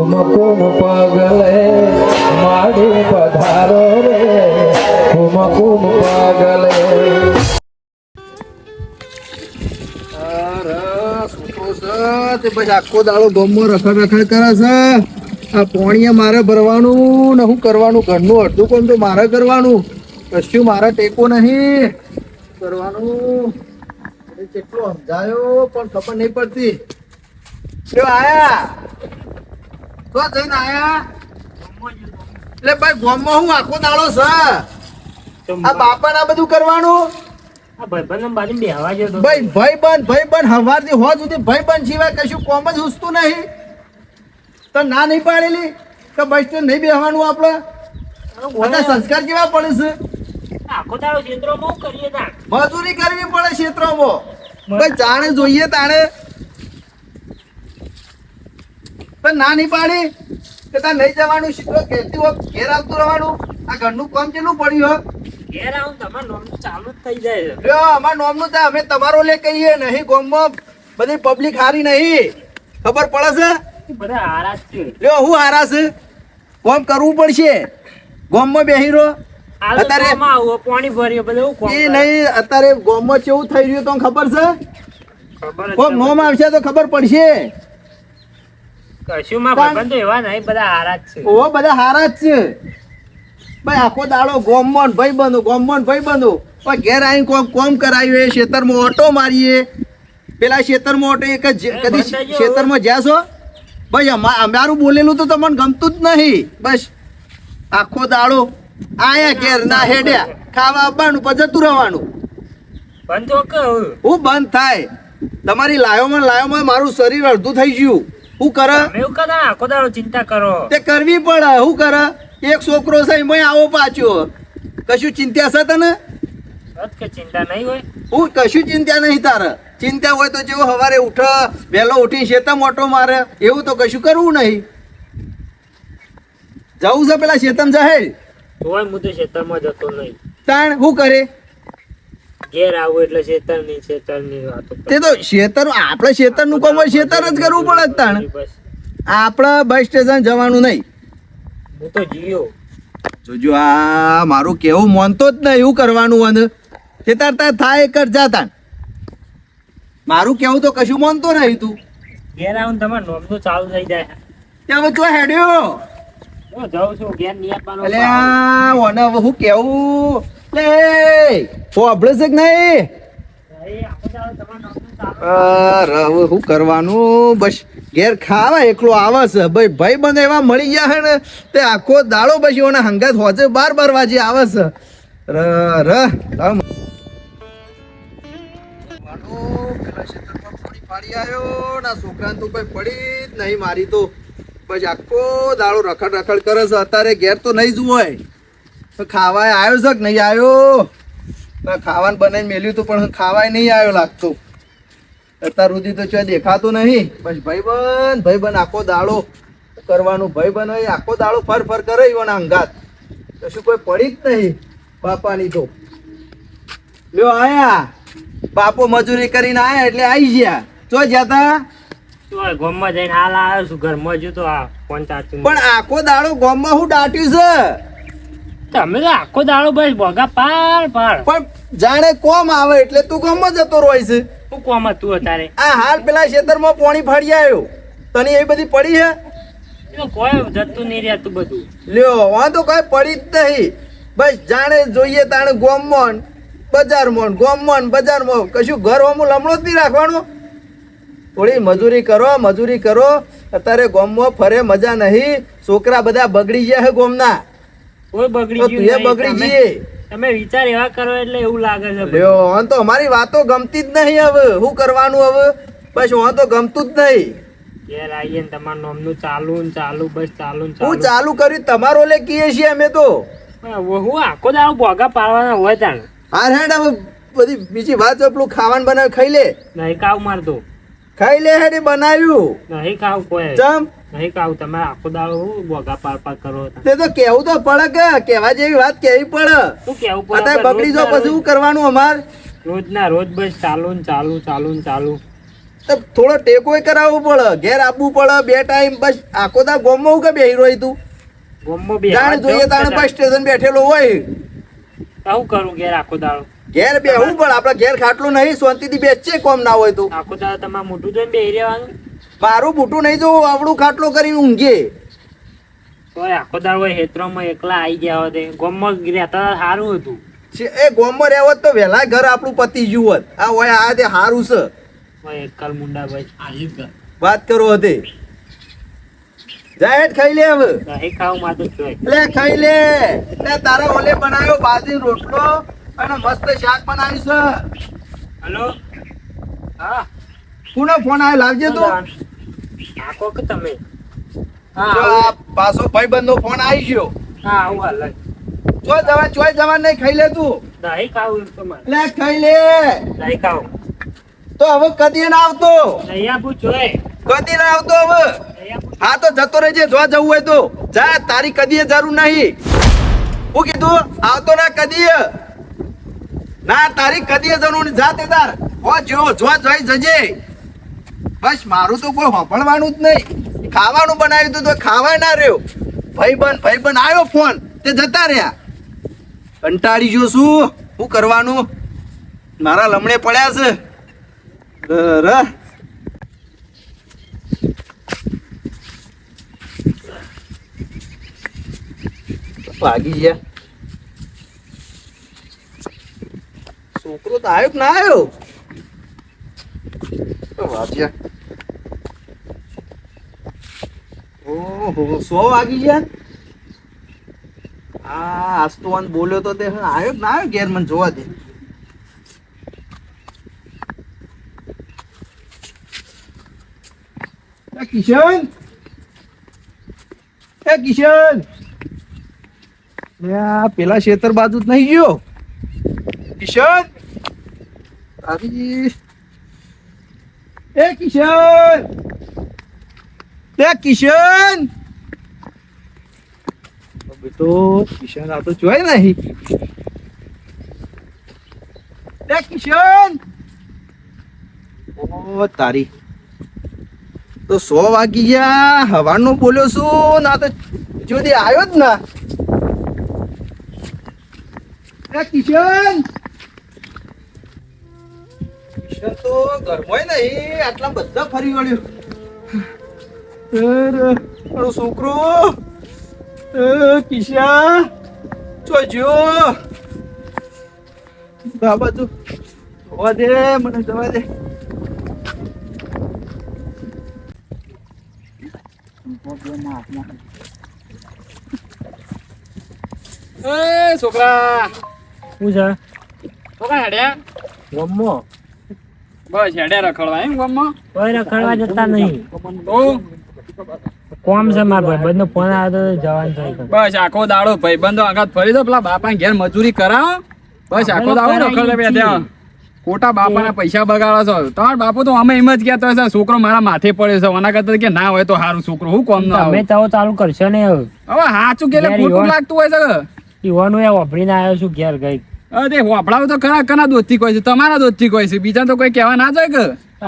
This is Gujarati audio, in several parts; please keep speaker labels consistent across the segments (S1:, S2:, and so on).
S1: કુમકુમ પગલે માડી પધારો રે કુમકુમ પગલે.
S2: આખો દાડો ગમો રખડ રખડ કરે છે. આ પોણીએ મારે ભરવાનું ને શું કરવાનું? ઘરનું અડધું કોમ તો મારે કરવાનું, કશું મારે ટેકો નહીં કરવાનું. કેટલો સમજાયો પણ ખબર નહીં પડતી. જો આયા તો જઈને આયા એટલે ભાઈ ગોમમાં હું આખો દાડો છે. આ બાપા ના બધું કરવાનું. ભાઈ બંધ હવારથી હોજ સુધી ભાઈ બંધ સિવાય કશું કોમ જ હુસતું નહીં. તો ના નહીં પાડેલી કે બસ તો નહીં બેહવાનું. આપડે બધા સંસ્કાર કેવા પડે છે.
S3: આખો દાડો ક્ષેત્રોમાં કરીએ તા
S2: મજૂરી કરવી પડે ક્ષેત્રોમાં. ભાઈ જાણે જોઈએ તાણે પણ ના નહીં પાડી કે તાર નહીં જવાનું. શીખો કહેતી હો ઘેર આવતું રહેવાનું. આ ઘરનું કામ કેટલું પડ્યું હો.
S3: ઘેર આવું તમારું નોમનું ચાલુ જ થઈ જાય છે.
S2: લ્યો અમાર નોમનું છે, અમે તમારો લે કહીએ નહીં. ગામમાં બધી પબ્લિક હારી નહીં, ખબર પડે છે.
S3: બધા હારા જ છે.
S2: લ્યો હું હારા છે, કામ કરવું પડશે. ગામમાં બેહી રહો
S3: અત્યારે પાણી ભર્યો બધું
S2: એ નહીં. અત્યારે ગામમાં કેવું થઈ રહ્યું તમને ખબર છે?
S3: ખબર
S2: કોમ નોમ આવશે તો ખબર પડશે.
S3: કશું માં ભાઈબંધો એવા નહીં, બધા હારા જ છે.
S2: ઓ બધા હારા જ છે ભાઈ. આખો દાડો ગોમમાં ભાઈ બંધો ગોમમાં ભાઈ બંધો. પણ ઘેર આવીને કોમ કરાવ્યું. એ ખેતરમાં ઓટો મારીએ. પેલા ખેતરમાં ઓટો એક કદી ખેતરમાં જ્યાં છો ભાઈ અમારું બોલેલું તો તમને ગમતું જ નહીં. બસ આખો દાડો આયા ઘેર ના હેડ્યા ખાવા આવવાનું પછી જતું રહેવાનું.
S3: બંધ તો કહું
S2: હું બંધ થાય. તમારી લાયોમાં મારું શરીર અડધું થઈ ગયું. શું કરે?
S3: એવું કદા આખો દાડો ચિંતા કરો
S2: તે કરવી પડે. શું કરે? એક છોકરો છે એમાં આવો પાછો. કશું ચિંતા છે તને?
S3: કે ચિંતા નહીં હોય.
S2: હું કશું ચિંતા નહીં તારે. ચિંતા હોય તો જેવો સવારે ઉઠ વહેલો ઉઠીને શેતા મોટો મારે એવું તો કશું કરવું નહીં. જવું છે પેલા શેતમ જાહેર
S3: તોય હું તો ખેતરમાં જતો નહીં.
S2: તાણ શું કરે?
S3: ઘેર આવું એટલે ખેતરની વાતો
S2: તે તો શેતર આપણે શેતરનું કામ હોય શેતર જ કરવું પડે. તાણ
S3: બસ
S2: આપણે બસ સ્ટેશન જવાનું નહીં.
S3: હું તો જીયો
S2: જોજો આ મારું કેવું માનતો જ નહીં. એવું કરવાનું અને તે તાર થાય કર જા. તાણ મારું કેવું તો કશું માનતો નહીં તું.
S3: ઘેર આવું તમારે નોમનું ચાલુ થઈ જાય.
S2: ત્યાં હવે તું હેડ્યો
S3: હું જાઉં છું ઘેર નિયાપવાનો.
S2: એટલે ઓને હવે હું કેવું લે ફોબળે છે કે નહીં? હવે શું કરવાનું? બસ ઘેર ખાવા એકલો આવે છે. ભાઈ બંધ એવા મળી ગયા છે ને તે આખો દાડો પછી ઓના હંગાત હોજે 12 વાગે આવે છે. છોકરા તો કઈ પડી જ નહીં મારી તો. પછી આખો દાડો રખડ રખડ કરે છે. અત્યારે ઘેર તો નહીં જ હોય. ખાવાય આવ્યો છે કે નહીં આવ્યો? ખાવાનું બનાવીને મેલ્યું હતું પણ ખાવાય નહીં આવ્યો લાગતો. અત્યાર સુધી તો ચો દેખાતું નહીં. પછી ભાઈબંધ આખો દાડો કરવાનું. ભાઈબંધ હોય આખો દાડો ફર કરે એવાના અંગાત. કશું કોઈ પડી જ નહીં બાપાની તો. લ્યો આયા બાપો મજૂરી કરીને આયા એટલે આવી ગયા. ચો જતા
S3: ગામમાં જઈને હાલ આવ્યો છું. ઘરમાં જ તો આ પંચાયત
S2: પણ આખો દાડો ગામમાં હું દાટ્યું છે.
S3: તમે તો આખો દાડો બસ ભોગા પાર
S2: પણ જાણે કોમ આવે એટલે તું ગામમાં જતો રોય છે.
S3: શું કોમ હતું અત્યારે?
S2: આ હાલ પેલા ખેતરમાં પાણી ફાડી આવ્યો. તને એ બધી પડી છે?
S3: કોઈ જતું નહીં રહેતું બધું.
S2: લ્યો વાંધો કઈ પડી જ નહીં. બસ જાણે જોઈએ તાણે ગામમાં બજારમાં કશું ઘર હોમું લમણો જ નહીં રાખવાનું. થોડી મજૂરી કરો. અત્યારે ગામમાં ફરે મજા નહીં. છોકરા બધા બગડી ગયા છે ગામના.
S3: કોઈ બગડી ગયું
S2: તું બગડી જઈએ.
S3: તમે વિચાર એવા કરો એટલે એવું લાગે છે.
S2: લ્યો આમ તો અમારી વાતો ગમતી જ નહીં. હવે શું કરવાનું? હવે બસ હું તો ગમતું જ નહીં.
S3: ઘેર આવીએ ને તમારું નામનું ચાલુ બસ ચાલુ
S2: હું ચાલુ કર્યું તમારો લે કીએ છીએ અમે તો.
S3: હું આખો દાડો ભોગા પાડવાના હોય તાણ.
S2: હાર હેડ હવે બધી બીજી વાત પેલું ખાવાનું બનાવી ખાઈ લે.
S3: નહીં ખાવ મારતો.
S2: ખાઈ લે હેડ બનાવ્યું.
S3: નહીં ખાવ કોઈ.
S2: ચમ
S3: નહીં ખાવ. તમે આખો દાડો ભોગા પાડ કરો.
S2: તે તો કેવું તો પડે કે કેવા જેવી વાત કેવી પડે.
S3: શું કેવું પડે?
S2: અત્યારે બગડી જાવ પછી શું કરવાનું અમાર?
S3: રોજ બસ ચાલુ.
S2: તો થોડો ટેકોય કરાવવો પડે, ઘેર આપવું પડે 2 ટાઈમ. બસ આખો દા ગોમમાં હું કે બેહી રહ્યો તું?
S3: ગોમમાં બે
S2: જાણે જોઈએ તાણે બસ સ્ટેશન બેઠેલો હોય.
S3: શું કરું ઘેર આખો દાડો?
S2: ઘેર બેહવું પડે, આપડે ઘેર ખાટલું નહીં, શાંતિથી બેસશે કોમ ના હોય તો.
S3: આખો દાડો તમારે મોટું જોઈને બેહી રહેવાનું?
S2: મારું બૂટું નહીં જોવું, આપણું ખાટલો કરીને ઊંઘે.
S3: તોય આખો દાડો હેતરોમાં એકલા આવી ગયા હોત, ગોમમાં રહેતા સારું હતું.
S2: એ ગોમમાં રહેવો તો વહેલા ઘર આપણું પતિ ગયું હોત. આ હોય આ તે સારું છે.
S3: ઓય એકલ મુંડા ભાઈ
S2: વાત કરો હતી. જાહેર ખાઈ લે હવે.
S3: નહીં ખાવું માથું જોઈ.
S2: લે ખાઈ લે. લે તારા ઓલે બનાવ્યો બાજરી રોટલો અને મસ્ત શાક બનાવ્યું છે.
S3: હલો હા
S2: કોનો ફોન આવ્યો? લાવજે તું.
S3: આખો કે તમે
S2: જો આ પાછો ભાઈબંધનો ફોન આવી ગયો.
S3: હા આવું હાલ
S2: ચોય જવા નહીં. ખાઈ લે તું.
S3: નહીં ખાવું તમારે.
S2: લે ખાઈ લે.
S3: નહીં ખાવું.
S2: તો હવે કદી ના આવતો.
S3: નહીં આપું જોઈ.
S2: કદી ના આવતો હવે. હા તો જતો રહેજે. જો જવું હોય તો જા. તારી કદી જરૂર નહીં. હું કીધું આવતો ના કદી. ના તારી કદી જરૂર નહીં. જા તે તાર જો જોઈ જજે. બસ મારું તો કોઈ સાંભળવાનું જ નહીં. ખાવાનું બનાવ્યું હતું તો ખાવા ના રહ્યો. ભાઈબંધ આવ્યો ફોન તે જતા રહ્યા. કંટાળી ગયો શું કરવાનું? મારા લમણે પડ્યા છે. ભાગી ગયા. છોકરો તો આવ્યો કે ના આવ્યો? વાગ્યા. ઓહો 100 વાગી ગયા. હા આજ તો આન બોલ્યો તો તે આવ્યો કે ના આવ્યો ઘેર? મને જોવા દે. કિશન પેલા ખેતર બાજુ જ નહીં ગયો. કિશન કિશન બેટો કિશન આ તો જોય નહીં. કિશન ઓ તારી તો 100 વાગી ગયા. હવાનો બોલ્યો છું ના તો જોદી આવ્યો જ ના. કિશન તો ઘરમાં નહીં. આટલા બધા ફરી વળ્યો છોકરો. કિશન જોજો બાબા તું જવા દે, મને જવા દે.
S4: છોકરા
S3: શું છે?
S4: છોકરા હેડ્યા
S3: ગોમમાં
S4: બસ હેડ્યા રખડવા એમ ગામમાં?
S3: કોઈ રખડવા જતા નહીં.
S4: તો
S3: કોમ છે મારા ભાઈબંધનો ફોન આવ્યો તો જવાનું છે.
S4: બસ આખો દાડો ભાઈબંધો આગળ ફરી દો, પેલા બાપા ઘેર મજૂરી કરાવો. બસ આખો દાડો રખડવા બેઠા. ખોટા બાપાના પૈસા બગાડો છો. તમારા બાપુ તો અમે એમ જ કહેતો હશે છોકરો મારા માથે પડ્યો છે, ઓના કરતા કે ના હોય તો સારું છોકરો. હું કોમ ના
S3: તમે તો ચાલુ કરશો ને હવે.
S4: હવે સાચું કે ખોટું લાગતું હોય છે.
S3: ઈવાનું એ વાપરીને આવ્યો છું ઘેર ગઈ.
S4: અરે હોપડાવ તો ખરા કના દોસ્તી કોઈ છે? તમારા દોસ્તી કોઈ છે? બીજા તો કોઈ કહેવા ના જાય કે?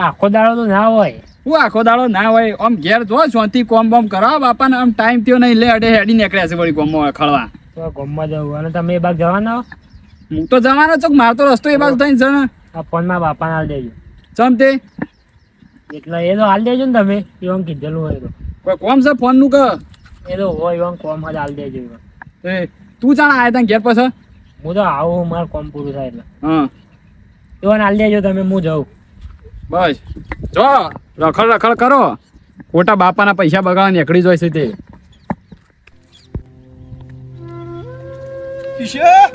S3: આખો દાડો તો ના હોય.
S4: હું આખો દાડો ના હોય. આમ ઘેર જો શાંતિ કોમ બોમ કરાવો બાપાને. આમ ટાઈમ થયો નહીં લે અડે હેડી નીકળ્યા છે વળી કોમમાં ખળવા.
S3: તો ગોમમાં જવું. અને તમે એ બાગ જવાના હો?
S4: હું તો જવાનો છું. મારો તો રસ્તો એ બાજુ થઈને છે ને.
S3: આ ફોનમાં બાપાને હાલ દેજો.
S4: ચમ તે
S3: એટલે એ તો હાલ દેજો ને તમે. એવું કીધેલું હોય તો.
S4: કોઈ કોમ છે ફોન નું કે?
S3: એ તો હોય એવું કોમ જ હાલ દેજો.
S4: એ તું જાણ આવ્યા તા ઘેર પછી?
S3: હું તો આવું મારું કોમ પૂરું થાય એટલે.
S4: હા
S3: એવું હાલ દેજો તમે. હું જાઉં.
S4: બસ જો રખડ કરો. ખોટા બાપાના પૈસા બગાડવા નીકળી જાય છે તે.
S2: કિશન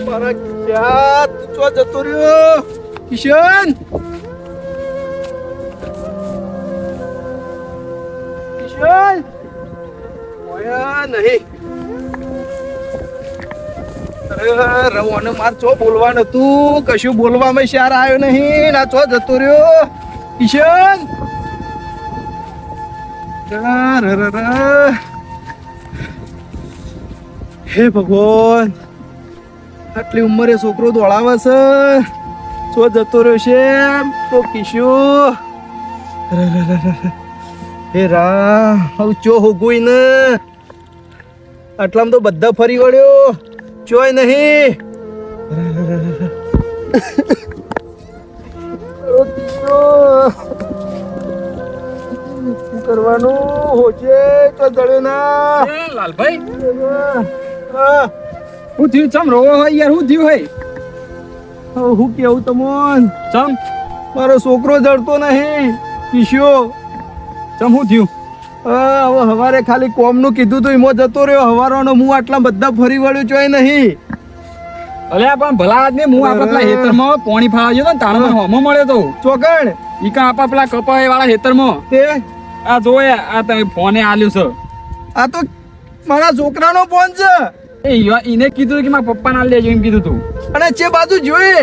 S2: મારા ક્યાં તું જતો રહ્યો? કિશન ઓયા નહીં. અરે રવાને માર ચો બોલવાનું હતું. કશું બોલવામાં શાર આવ્યો નહીં. ના ચો જતો રહ્યો કિશન. હે ભગવાન, આટલી ઉંમરે છોકરો દોડાવે છે. ચો જતો રહ્યો છે તો કિશો હે રા હવે ચો હોગુઈ ને આટલામાં તો બધા ફરી વળ્યો ચોય નહીં શું કરવાનું હોજે તો જડ્યો ના
S4: એ લાલભાઈ
S2: હા
S4: હું થયું ચમ રોવો હોય યાર હું થયું હોય
S2: હવે હું કેવું તમોન
S4: ચમ
S2: મારો છોકરો જડતો નહીં કિશો
S4: ચમ હું થયું
S2: હવે હવારે ખાલી કોમનું કીધું તો એમાં જતો રહ્યો હવારોનો હું આટલા બધા ફરી વળ્યો ચોય નહીં
S4: અલ્યા પણ ભલા આદમી હું આપણા પેલા હેતરમાં પોણી ફાવા ગયો તો ને તાણે મને હોમો મળ્યો તો
S2: ચોકણ
S4: ઈ કા આપણા પેલા કપાય વાળા હેતરમાં
S2: તે
S4: આ જોયે આ તમે ફોને આલ્યું છે
S2: આ તો મારા છોકરાનો ફોન છે
S4: એ ઈને કીધું કે મારા પપ્પાને આલી દેજો એમ કીધું તું
S2: અને જે બાજુ જોઈએ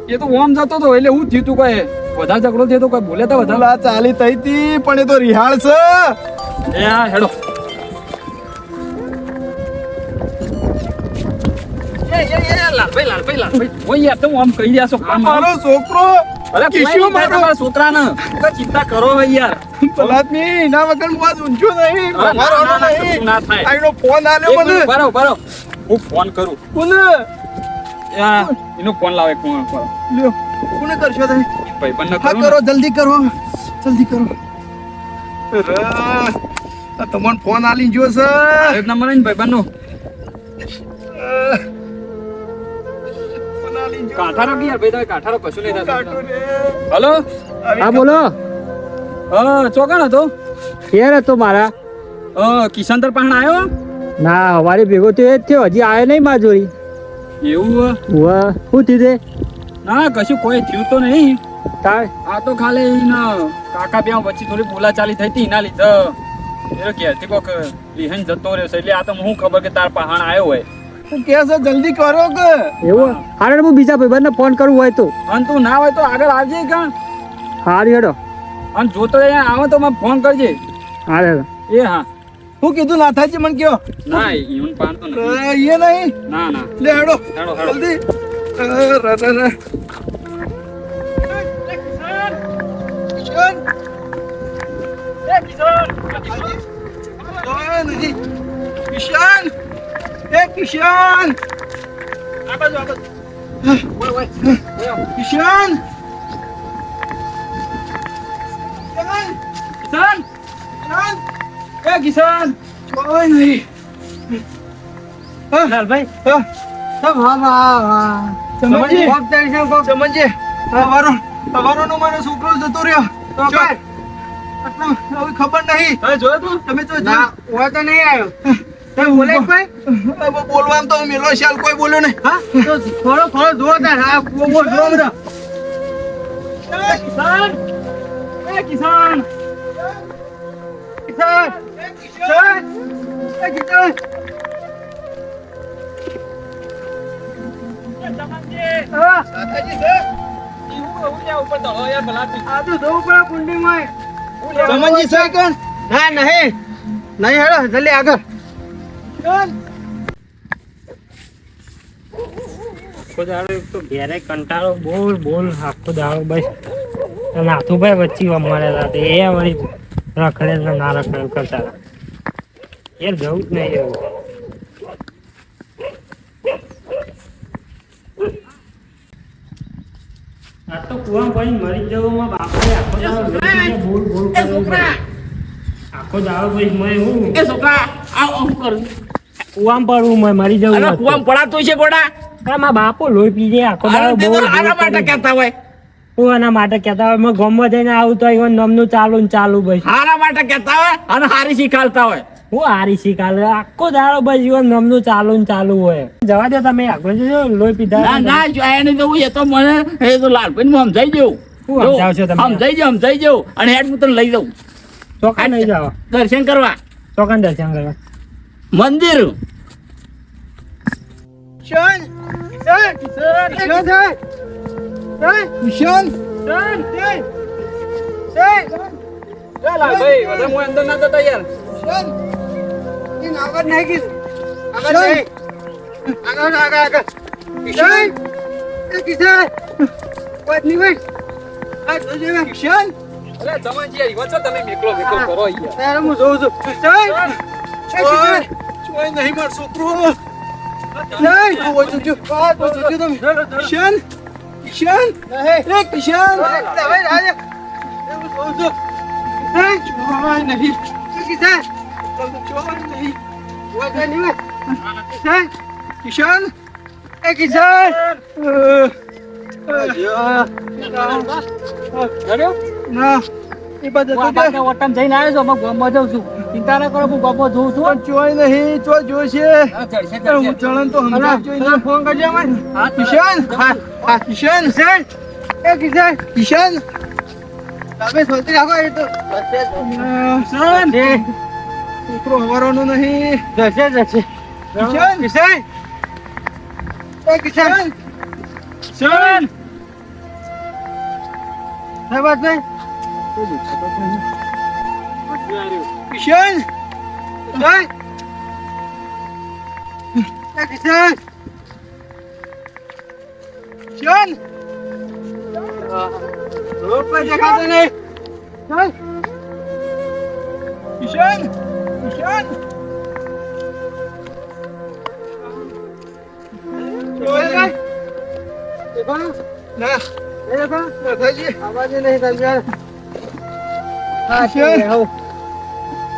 S4: એ તો ઓમ જતો તો એટલે હું થયું તું કોઈ વધારે ઝઘડો થયો તો કોઈ બોલે તો વધારે
S2: ભલા ચાલી થઈ તી પણ એ તો રિહાળ છે
S4: એ હા હેડો લાલભાઈ ઓય યાર તમે આમ કહી રહ્યા છો કામ
S2: મારો છોકરો
S4: અરે
S2: કિશો મારો
S4: તમારા છોકરાને ચિંતા કરો હવે યાર
S2: ભલાદમી ના વગર હું આજ ઊંચો નહીં
S4: અરે ના,
S2: મારો
S4: ના, ના,
S2: નહીં
S4: કશું ના થાય.
S2: આઈનો ફોન આલ્યો મને
S4: બરો હું ફોન કરું
S2: કોને
S4: એનો ફોન લાવે ફોન
S2: લ્યો કોને કરશો તમે
S4: ભાઈબંધને
S2: હા
S4: કરું
S2: કરો જલ્દી કરો જલ્દી કરો અરે આ તમને ફોન આલી જો છે
S4: એક નંબર ને ભાઈબંધનો
S2: ફોન આલી જો
S4: કાઠારો કે યાર ભાઈ તમે કાઠારો કશું નહીં
S2: કાઢો
S4: થતું
S2: રે.
S4: હલો
S5: હા બોલો
S4: હા ચોકણ હતો
S5: ક્યારે હતો મારા
S4: કિશનતર પાસે આવ્યો
S5: ના અમારી ભેગો તો એ જ થયો હજી આવ્યો નહીં મારા જોડી
S4: એવું
S5: વાહ શું થયું તે
S4: ના કશું કોઈ થયું તો નહીં
S5: તાર
S4: આ તો ખાલી એના કાકા બે વચ્ચે થોડી બોલાચાલી થઈ હતી એના લીધે એ કહેતી કોક લિહન જતો રહ્યો છે એટલે આ તો હું ખબર કે તાર પહાણ આવ્યો હોય
S2: તું કે છે જલ્દી કરો કે
S5: એવું હારે હું બીજા ભાઈબંધને ફોન કરવું હોય તો
S4: અને તું ના હોય તો આગળ આવજે કાં
S5: હારી હેડો
S4: અને જોતો અહીંયા આવે તો મને ફોન કરજે
S5: હારે
S4: એ હા
S2: હું કીધું નાથાજી મને કયો
S4: ના ઈવન પાન તો નથી
S2: એ નહીં
S4: ના ના
S2: લે હેડો
S4: હેડો, હેડો.
S2: જલ્દી કિશન એ કિશન કિશન
S4: કિશન એ કિશન
S2: કોઈ નહીં
S3: લાલભાઈ
S2: સમજી સમજી હવારોનો મારો છોકરો જતો રહ્યો
S3: તો કર.
S2: આટલું હવે ખબર નહીં
S4: તમે જોયો તું
S2: તમે તો
S3: ના હું તો નહીં આવ્યો તમે બોલે કોઈ
S2: બોલવાનું તો મેલો શાલ કોઈ બોલ્યો નહીં
S3: હા તો થોડો થોડો જો તાર હા બહુ જો બધા
S4: કિશન એ કિશન
S2: કિશન કિશન એ કિશન હા સાતાજી છે
S4: ઉપર ધડો યાર ભલા
S3: આ તો જોવું પડે કુંડીમાં
S2: સમજી છે કોણ
S3: ના નહીં નહીં હેડો જલ્દી આગળ આખો દાડો એક તો ઘેરે કંટાળો બોલ બોલ આખો દાડો બસ અને નાથુભાઈ વચ્ચે મળેલા હતા એ વળી રખડે ને ના રખડે કરતા હતા યાર જવું જ નહીં એવું આ તો કુવા પાણી મરી જવામાં બાપરે આખો દાડો બોલ બોલ આખો દાડો ભાઈ મેં હું
S6: એ છોકરા આવ આમ કર
S3: કુવામાં પડવું મેં મરી જવું
S6: અરે કુવામ પડાતો છે ગોડા
S3: મારા બાપો લોહી પી જાય આખો
S6: અરે
S3: દાડો
S6: તે તો
S3: બોલ
S6: આના માટે કહેતા હોય
S3: હું એના માટે કહેતા હોય મેં ગામમાં જઈને આવું તો અહીં નમનું ચાલુ ને ચાલુ બસ
S6: હારા માટે કહેતા હોય અને હારી શીખાડતા હોય
S3: હું હારી શીખાલે આખો દાડો બસ જીવન નમનું ચાલુ ને ચાલુ હોય જવા દે તમે આગળ જજો લોહી
S6: ના
S3: પીધા
S6: ના જોયા નહીં તો હું એ તો મને એ તો લાલભાઈ હું સમજાઈ જવું
S3: શું સમજાવશો તમે?
S6: સમજાઈ જવું અને હેડ હું તને લઈ જાઉં
S3: ચોકા નહીં જાવ
S6: દર્શન કરવા
S3: ચોકા દર્શન કરવા
S6: મંદિર
S2: કિશન કિશન કિશન કિશન
S4: ભાઈ બધા હું અંદર ના જતા યાર
S2: આગળ નહીં કિશન આગળ નહીં આગળ કિશન એ કિશન વાત નહીં ભાઈ. આ જોજે મે કિશન.
S4: અરે જવાનજી યાર ઈવન છો તમે મેકલો કરો યાર.
S2: તારે હું જોઉં છું. ચોય નહીં માર છોકરો. નહીં ઓ જોજો. આ જોજો તમે. કિશન. કિશન. એ કિશન. હવે રાજે. હું જોઉં છું. નહીં ચોય નહીં. કિશન. ચોય નહીં. ચોય નહીં. કિશન. કિશન. એ કિશન. ના એ બધું
S5: ઓટમ જઈને આવ્યો છું ગામમાં જાઉં છું ચિંતા ના કરો હું ગામમાં જોઉં છું
S2: પણ ચોય નહીં ચો જોશે હું ચલણ તો હમણાં જોઈને ફોન કરજો મને કિશન હા કિશન એ કિશન કિશન તમે સોચી રાખો એ તો કિશન છોકરો હવારોનો નહીં જશે કિશન કિશન એ કિશન કિશન સાહેબ વાત નહીં કિશન જય કિશન કિશન રોડ પર દેખાતો નહીં જય કિશન કિશન देखो ना देखो भाई आवाज नहीं समझा हाँ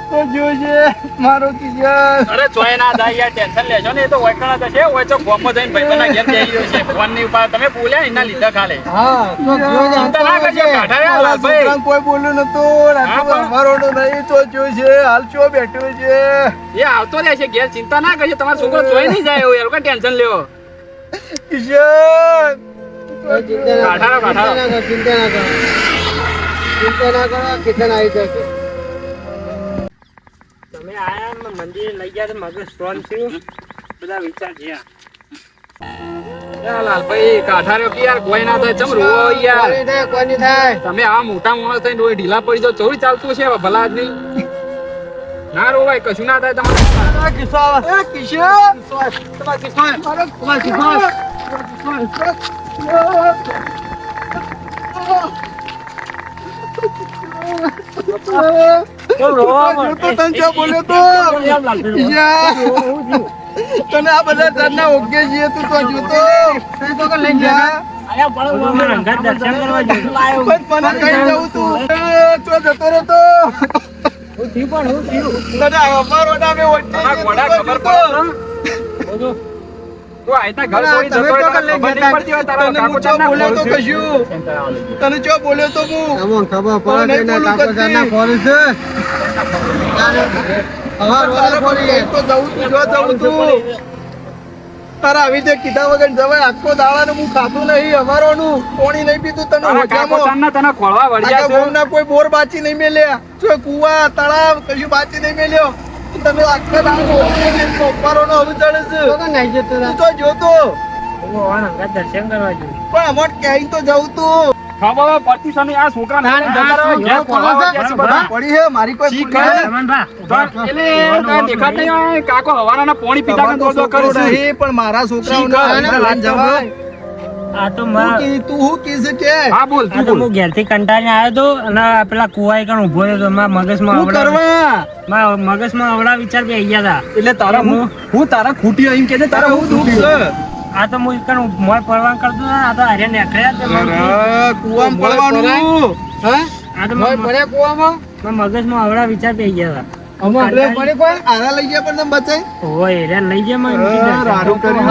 S2: તો જોજે મારો કિશન
S4: અરે ચોય ના જાય યાર ટેન્શન લેજો ને એ તો વૈકણા તો છે ઓય તો ગોમમાં જઈને ભાઈબંધના ઘેર જઈ રહ્યો છે ફોન ની ઉપર તમે બોલ્યા એના લીધા ખાલે
S2: હા તો જોજે
S4: ચિંતા ના કરજો કાઢા રે લાલભાઈ
S2: કોઈ બોલ્યું નતું અમારો નહીં તો જોજે હાલ ચો બેઠો છે
S4: એ આવતો રહે છે ઘેર ચિંતા ના કરજો તમારો છોકરો ચોય નહીં જાય એવું એ લોકો ટેન્શન લેવો
S2: કિશન
S4: કાઢારો
S2: ચિંતા ના કરો કિશન આવી જશે
S3: તમે આયા મંદિરે લઈ ગયા તો મગજ સ્ટ્રોંગ થયું બધા વિચાર જ્યાં
S4: લાલભાઈ કાઠારો કે યાર કોઈ ના થાય ચમ રોવો યાર
S2: કોઈ નહીં થાય
S4: તમે આ મોટા માણસ થઈને રોય ઢીલા પડી જાવ ચોરી ચાલતું છે ભલા આદમી ના રોવાય કશું ના થાય તમારે
S2: કિશન તમારા કિશન તમારા કિશન તને આ બધા જાતના ઓકે છીએ તું તો જોતો લઈ જા
S3: દર્શન કરવા
S2: મને કઈ જવું તું તો જતો રહેતો તને અમારો નામે વચ્ચે
S4: ઘોડા ખબર પડે તો આયતા ઘર છોડી જતો હોય તો ખબર નહીં પડતી હોય તારા કાકો ચાના
S2: બોલ્યો તો કશું તને ચો બોલ્યો તો હું ખબર પડે ના કાકો ચાના ફોન છે તારા આવી રીતે કીધા વગર જવાય આખો દાવાનું હું ખાતું નહીં અમારોનું કોણી નહીં પીતું તને
S4: તને ખોળવા વળ્યા છે
S2: ના કોઈ બોર બાચી નહીં મેલ્યા જો કુવા તળાવ કશું બાચી નહીં મેલ્યો તમે આખા દાવાનું અમારોનો હવે ચડે છે તું તો જોતો
S3: દર્શન કરવા જોઈએ
S2: પણ અમાર ક્યાંય તો જવું તું
S4: ખબર પડતી છે આ છોકરા
S2: પડી હે મારી કોઈ
S4: દેખાત નહીં કાકો હવાના પોણી પીતા
S2: નહીં પણ મારા છોકરાઓને જવાય
S3: આ તો
S2: તું હું કીધું કે
S4: હા બોલ તું બોલ
S3: હું ઘેરથી કંટાળીને આવ્યો તો અને પેલા કુવાઈ કણ ઉભો રહ્યો તો મારા મગજમાં
S2: શું કરવા
S3: મારા મગજમાં અવળા વિચાર બે ગયા હતા
S4: એટલે તારા હું તારા ખૂટી અહીં કે તારા હું દુઃખ છે
S3: આ તો હું કણ મોય પડવાનું કરતો ને આ તો હારે નીકળ્યા
S2: કુવામાં પડવાનું હા
S3: આ તો
S2: મોય પડ્યા કુવામાં
S3: મગજમાં અવળા વિચાર બે ગયા હતા
S2: અમારે પડે કોઈ આરા લઈ ગયા પણ તમે બચાય
S3: હોય એરિયા લઈ ગયા મને
S2: સારું કર્યું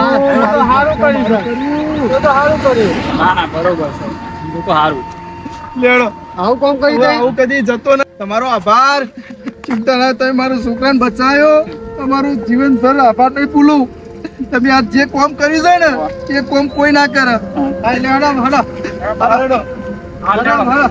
S2: સારું કર્યું તો સારું કર્યું
S4: ના ના બરોબર છે તો સારું
S2: લેડો આવું કોમ કરી દે આવું કદી જતો ના તમારો આભાર ચિંતા ના તમે મારા છોકરાને બચાયો તમારું જીવનભર આભાર નહીં ભૂલું તમે આ જે કોમ કરી છે ને એ કોમ કોઈ ના કરે આ લેડો હડો હડો હડો હડો